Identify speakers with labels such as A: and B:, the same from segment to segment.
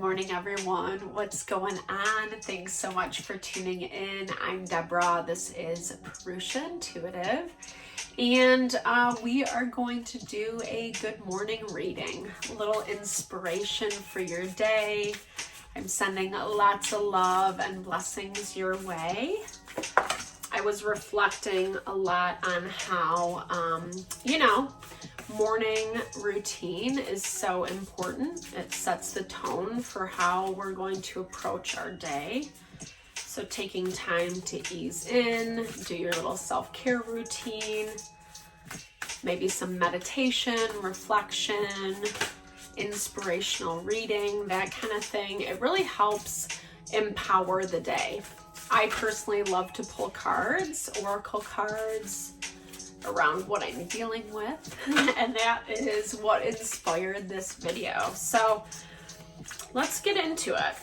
A: morning, everyone. What's going on? Thanks so much for tuning in. I'm Deborah. This is Purusha Intuitive, and we are going to do a good morning reading, a little inspiration for your day. I'm sending lots of love and blessings your way. I was reflecting a lot on how, morning routine is so important. It sets the tone for how we're going to approach our day. So taking time to ease in, do your little self-care routine, maybe some meditation, reflection, inspirational reading, that kind of thing. It really helps empower the day. I personally love to pull cards, oracle cards, around what I'm dealing with, and that is what inspired this video. So let's get into it.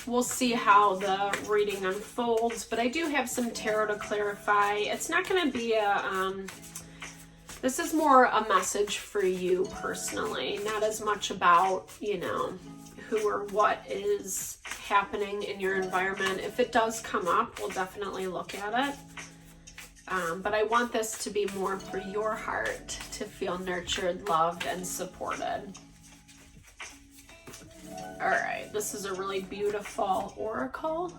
A: We'll see how the reading unfolds, but I do have some tarot to clarify. It's not going to be this is more a message for you personally, not as much about, who or what is happening in your environment. If it does come up, we'll definitely look at it. But I want this to be more for your heart, to feel nurtured, loved, and supported. All right, this is a really beautiful oracle.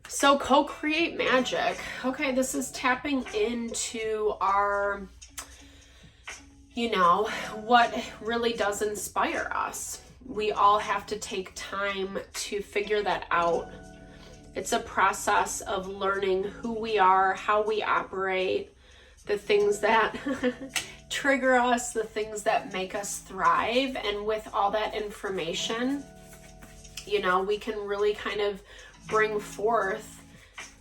A: So co-create magic. Okay, this is tapping into our, what really does inspire us. We all have to take time to figure that out. It's a process of learning who we are, how we operate, the things that trigger us, the things that make us thrive. And with all that information, we can really kind of bring forth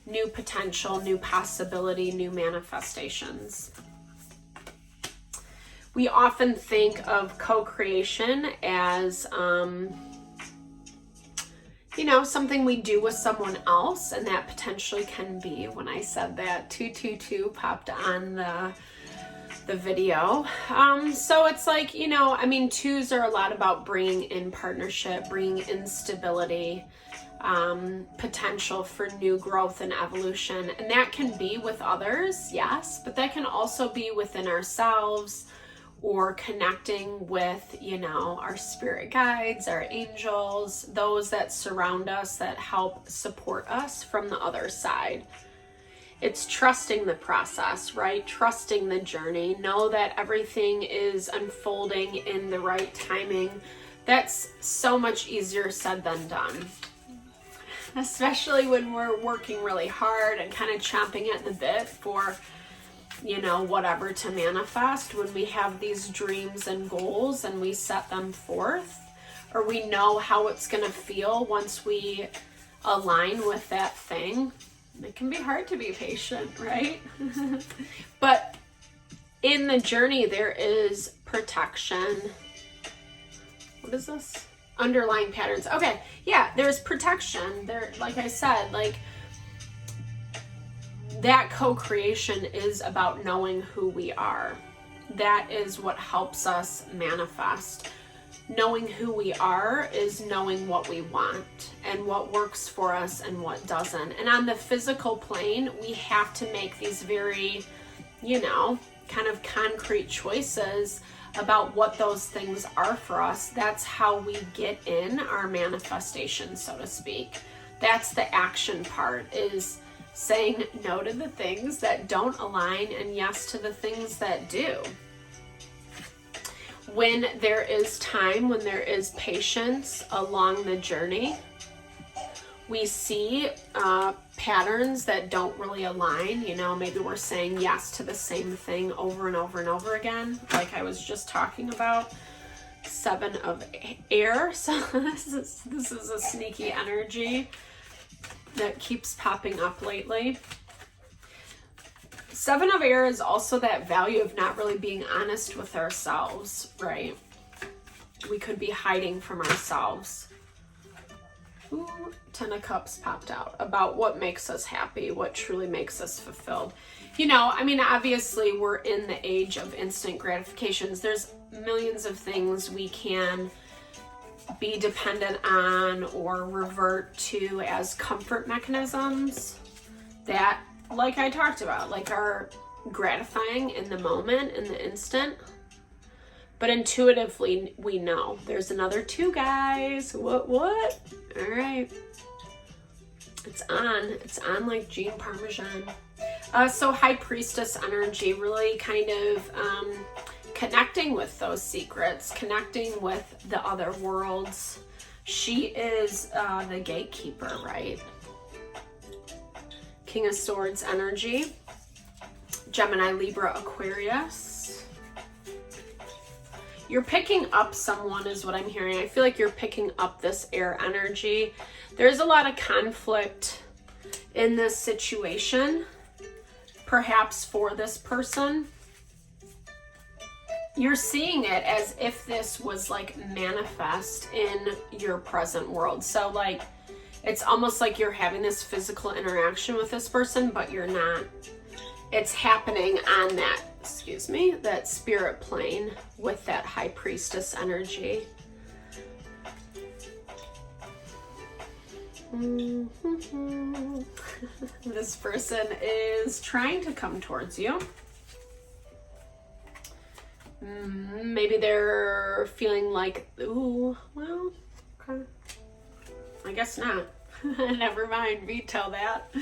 A: new potential, new possibility, new manifestations. We often think of co-creation as, something we do with someone else, and that potentially can be, when I said that, 222 popped on the video. So it's like, twos are a lot about bringing in partnership, bringing in stability, potential for new growth and evolution. And that can be with others, yes, but that can also be within ourselves, or connecting with, our spirit guides, our angels, those that surround us, that help support us from the other side. It's trusting the process, right? Trusting the journey. Know that everything is unfolding in the right timing. That's so much easier said than done. Especially when we're working really hard and kind of chomping at the bit for whatever to manifest. When we have these dreams and goals and we set them forth, or we know how it's going to feel once we align with that thing, it can be hard to be patient, right? But in the journey, there is protection. What is this? Underlying patterns. Okay, yeah, there's protection. There, like I said, that co-creation is about knowing who we are. That is what helps us manifest. Knowing who we are is knowing what we want and what works for us and what doesn't. And on the physical plane, we have to make these very, kind of concrete choices about what those things are for us. That's how we get in our manifestation, so to speak. That's the action part, is saying no to the things that don't align and yes to the things that do. When there is time, when there is patience along the journey, we see patterns that don't really align. Maybe we're saying yes to the same thing over and over and over again, like I was just talking about. 7 of air. So this is a sneaky energy that keeps popping up lately. 7 of air is also that value of not really being honest with ourselves, right? We could be hiding from ourselves. Ooh, 10 of Cups popped out about what makes us happy, what truly makes us fulfilled. You know, I mean, obviously we're in the age of instant gratifications. There's millions of things we can be dependent on or revert to as comfort mechanisms that, like I talked about, like are gratifying in the moment, in the instant. But intuitively, we know. There's another 2, guys. What? All right. It's on. It's on like Gene Parmesan. So High Priestess energy, really kind of connecting with those secrets, connecting with the other worlds. She is the gatekeeper, right? King of Swords energy. Gemini, Libra, Aquarius. You're picking up someone is what I'm hearing. I feel like you're picking up this air energy. There's a lot of conflict in this situation, perhaps for this person. You're seeing it as if this was like manifest in your present world. So like, it's almost like you're having this physical interaction with this person, but you're not. It's happening on that, that spirit plane with that High Priestess energy. This person is trying to come towards you. Maybe they're feeling like, ooh, well, okay. I guess not. Never mind, veto that.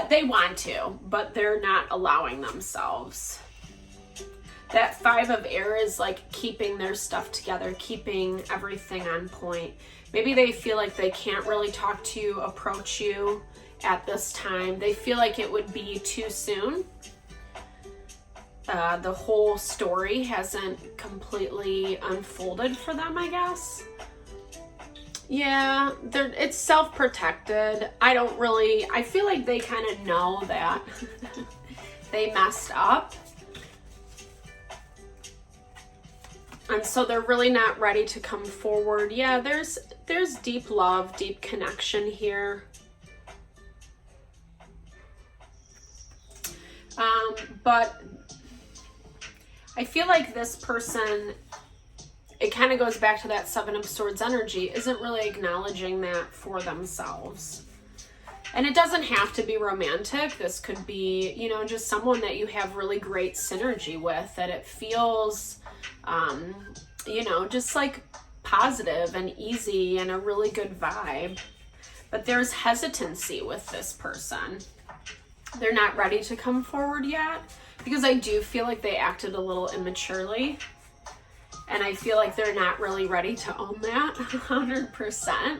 A: They want to, but they're not allowing themselves. That 5 of Air is like keeping their stuff together, keeping everything on point. Maybe they feel like they can't really talk to you, approach you at this time. They feel like it would be too soon. The whole story hasn't completely unfolded for them, I guess. Yeah, it's self-protected. I feel like they kind of know that they messed up. And so they're really not ready to come forward. Yeah, there's deep love, deep connection here. But I feel like this person, it kind of goes back to that 7 of Swords energy, isn't really acknowledging that for themselves. And it doesn't have to be romantic. This could be, you know, just someone that you have really great synergy with, that it feels, you know, just like positive and easy and a really good vibe. But there's hesitancy with this person. They're not ready to come forward yet, because I do feel like they acted a little immaturely. And I feel like they're not really ready to own that 100%.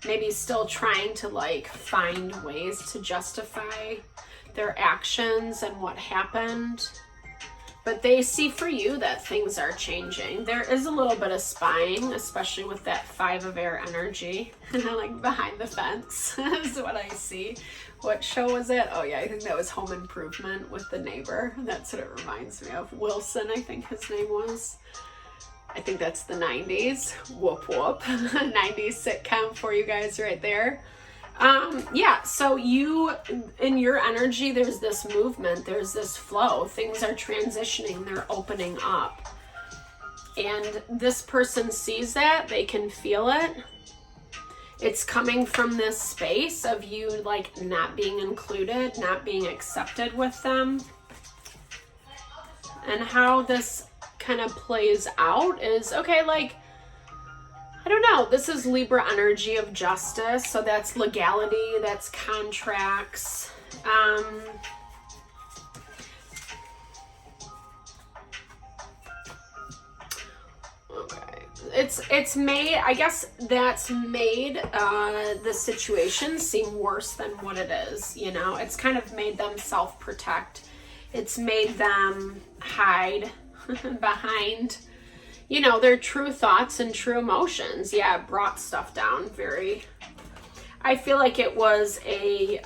A: Maybe still trying to like find ways to justify their actions and what happened. But they see for you that things are changing. There is a little bit of spying, especially with that 5 of Air energy. Like behind the fence is what I see. What show was it? Oh yeah, I think that was Home Improvement with the neighbor. That's what it reminds me of. Wilson, I think his name was. I think that's the 90s. Whoop whoop. 90s sitcom for you guys right there. Yeah, so in your energy, there's this movement, there's this flow. Things are transitioning, they're opening up. And this person sees that, they can feel it. It's coming from this space of you like not being included, not being accepted with them. And how this kind of plays out is, okay, like, I don't know, this is Libra energy of justice, so that's legality, that's contracts. Okay, it's made, I guess that's made the situation seem worse than what it is, you know? It's kind of made them self-protect. It's made them hide behind, you know, their true thoughts and true emotions. Yeah, it brought stuff down very. I feel like it was a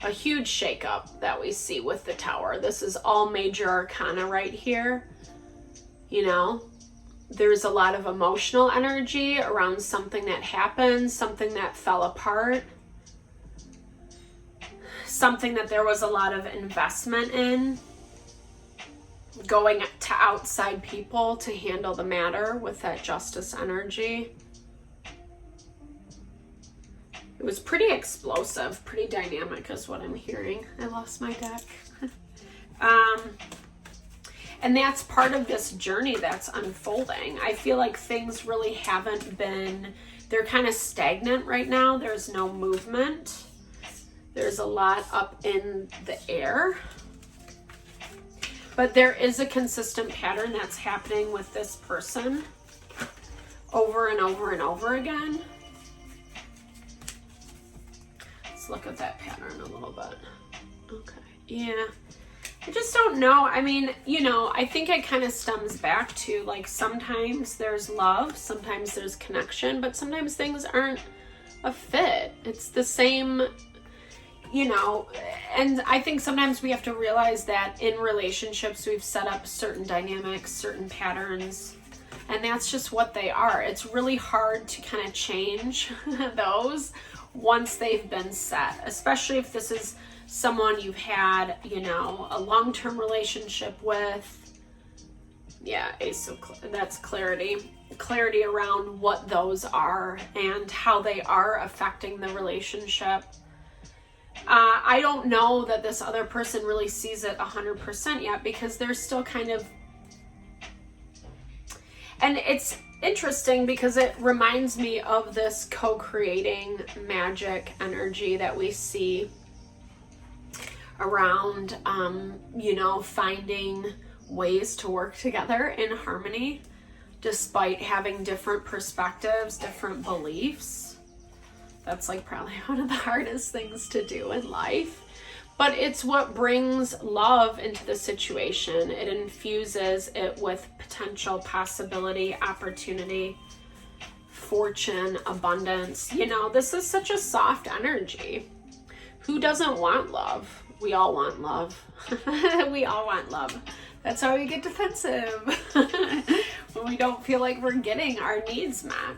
A: huge shakeup that we see with the Tower. This is all major arcana right here, you know. There's a lot of emotional energy around something that happened, something that fell apart, something that there was a lot of investment in, going to outside people to handle the matter with that Justice energy. It was pretty explosive, pretty dynamic is what I'm hearing. I lost my deck. And that's part of this journey that's unfolding. I feel like things really haven't been, they're kind of stagnant right now. There's no movement. There's a lot up in the air. But there is a consistent pattern that's happening with this person over and over and over again. Let's look at that pattern a little bit. Okay, yeah. I just don't know. I mean, you know, I think it kind of stems back to like sometimes there's love, sometimes there's connection, but sometimes things aren't a fit. It's the same, you know, and I think sometimes we have to realize that in relationships we've set up certain dynamics, certain patterns, and that's just what they are. It's really hard to kind of change those once they've been set, especially if this is someone you've had, you know, a long-term relationship with. Yeah, Ace of that's clarity. Clarity around what those are and how they are affecting the relationship. I don't know that this other person really sees it 100% yet because they're still kind of, and it's interesting because it reminds me of this co-creating magic energy that we see around, you know, finding ways to work together in harmony despite having different perspectives, different beliefs. That's like probably one of the hardest things to do in life, but it's what brings love into the situation. It infuses it with potential, possibility, opportunity, fortune, abundance. You know, this is such a soft energy. Who doesn't want love? We all want love. We all want love. That's how we get defensive. When we don't feel like we're getting our needs met.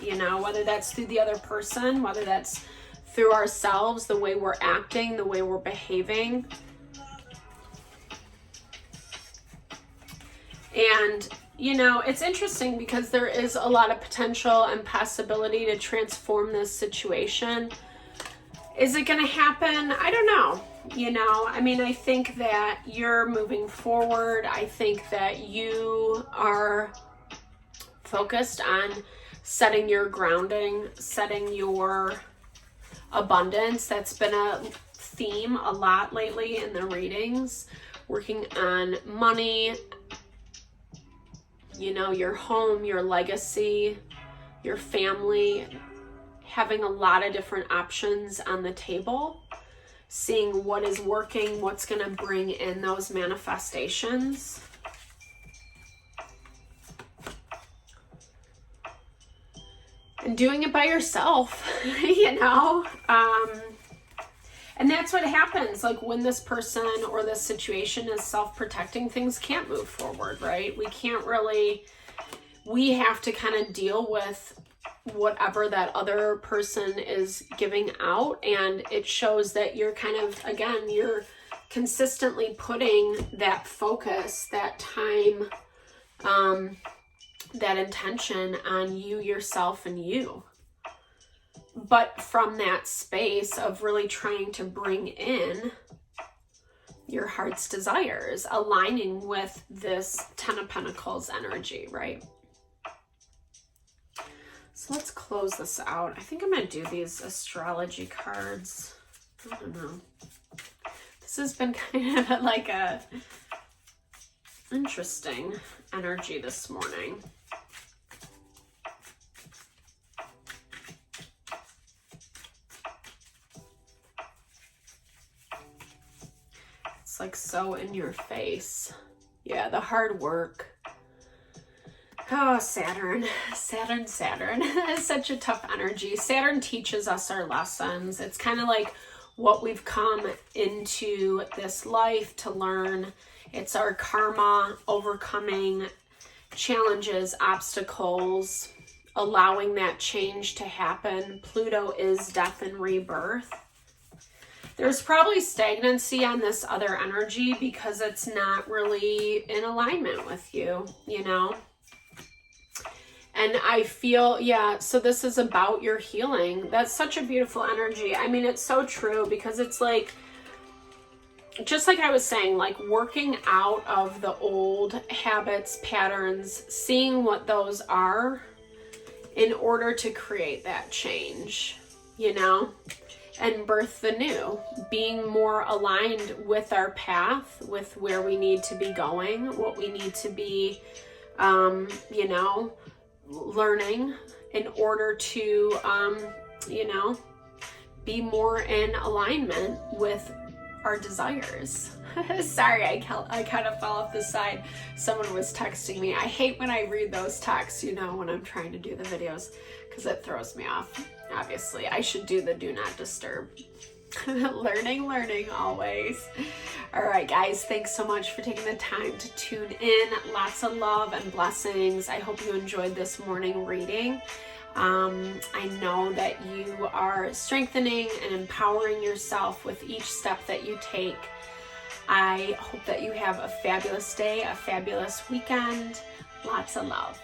A: You know, whether that's through the other person, whether that's through ourselves, the way we're acting, the way we're behaving. And, you know, it's interesting because there is a lot of potential and possibility to transform this situation. Is it going to happen? I don't know. You know, I mean, I think that you're moving forward. I think that you are focused on setting your grounding, setting your abundance. That's been a theme a lot lately in the readings. Working on money, you know, your home, your legacy, your family, having a lot of different options on the table, seeing what is working, what's going to bring in those manifestations. And doing it by yourself, you know, and that's what happens. Like when this person or this situation is self-protecting, things can't move forward, right? We can't really, we have to kind of deal with whatever that other person is giving out. And it shows that you're kind of, again, you're consistently putting that focus, that time, that intention on you, yourself, and you. But from that space of really trying to bring in your heart's desires, aligning with this Ten of Pentacles energy, right? So let's close this out. I think I'm going to do these astrology cards. I don't know. This has been kind of like a interesting energy this morning. It's like so in your face. Yeah, the hard work. Oh, Saturn. It's such a tough energy. Saturn teaches us our lessons. It's kind of like what we've come into this life to learn. It's our karma overcoming challenges, obstacles, allowing that change to happen. Pluto is death and rebirth. There's probably stagnancy on this other energy because it's not really in alignment with you, you know? And I feel, yeah, so this is about your healing. That's such a beautiful energy. I mean, it's so true because it's like, just like I was saying, like working out of the old habits, patterns, seeing what those are in order to create that change, you know? And birth the new, being more aligned with our path, with where we need to be going, what we need to be, you know, learning in order to, you know, be more in alignment with our desires. Sorry, I kind of fell off the side. Someone was texting me. I hate when I read those texts, you know, when I'm trying to do the videos, because it throws me off. Obviously, I should do the do not disturb. Learning always. All right, guys, thanks so much for taking the time to tune in. Lots of love and blessings. I hope you enjoyed this morning reading. I know that you are strengthening and empowering yourself with each step that you take. I hope that you have a fabulous day, a fabulous weekend. Lots of love.